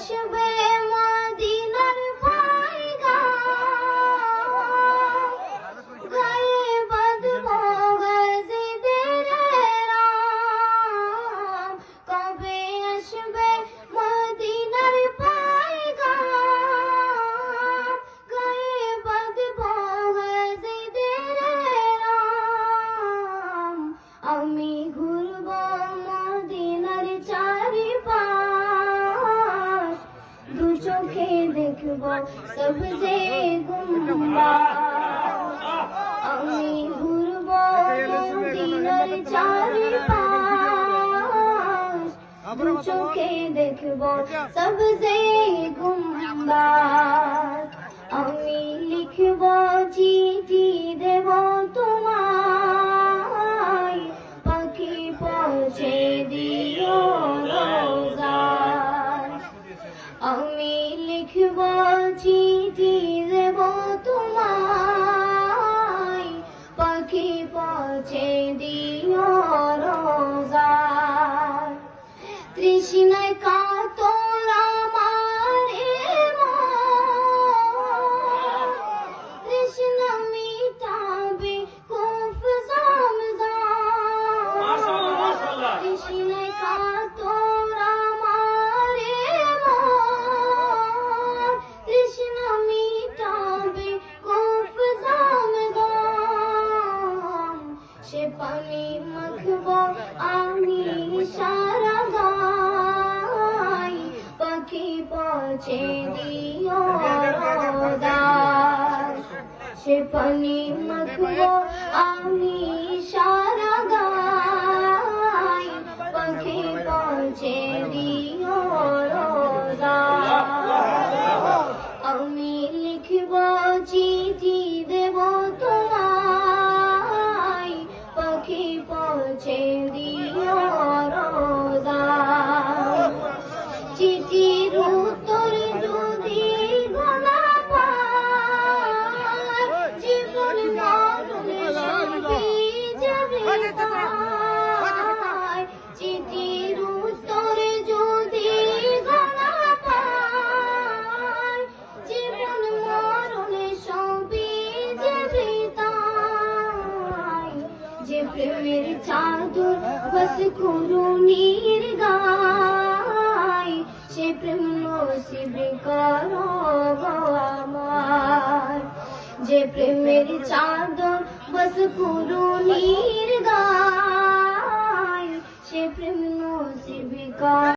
আসবে মদিনার পয়গাম, গায়ে বাঁধবো গাজীদের রাম। কবে আসবে মদিনার পয়গাম, গায়ে বাঁধবো গাজীদের রাম। আমি ঘুরবো মদিনার চারিপাশ, দু চোখে দেখবো সবজে গুম্বাদ। আমি ঘুরবো মদিনার চারিপাশ, দু চোখে দেখবো সবজে গুম্বাদ। আমি লিখবো চিঠি দেব তোমায়, পাখি পৌঁছে দিও রোজায়। আমি লিখবো চিঠি দেব তোমায়, পাখি পৌঁছে দিও রোজায়। তৃষ্ণায় কাতর আমার মন, তৃষ্ণা মিটাবে কূপ জমজম। তৃষ্ণায় কাতর আমার মন, তৃষ্ণা মিটাবে কূপ জমজম। সে পানি মাখবো আমি সারা গায়, পাখি পৌঁছে দিও রোজায়। সে পানি মাখবো আমি সারা গায়, পাখি পৌঁছে দিও রোজায়। আমি লিখবো চিঠি দেব তোমায়, পাখি পৌঁছে দিও রোজায়। চিঠির উত্তর যদি গোনা পাই, জীবন মরণে সবই যাবে তাই। চিঠির উত্তর যদি গোনা পাই, জীবন মরণে সবই যাবে তাই। যে প্রেমের চাদর বস কুরুনির গায়, সে প্রেম নসিব করো গো আমার। যে প্রেমের চাদর বস কুরুনির গায়, সে প্রেম নসিব করো।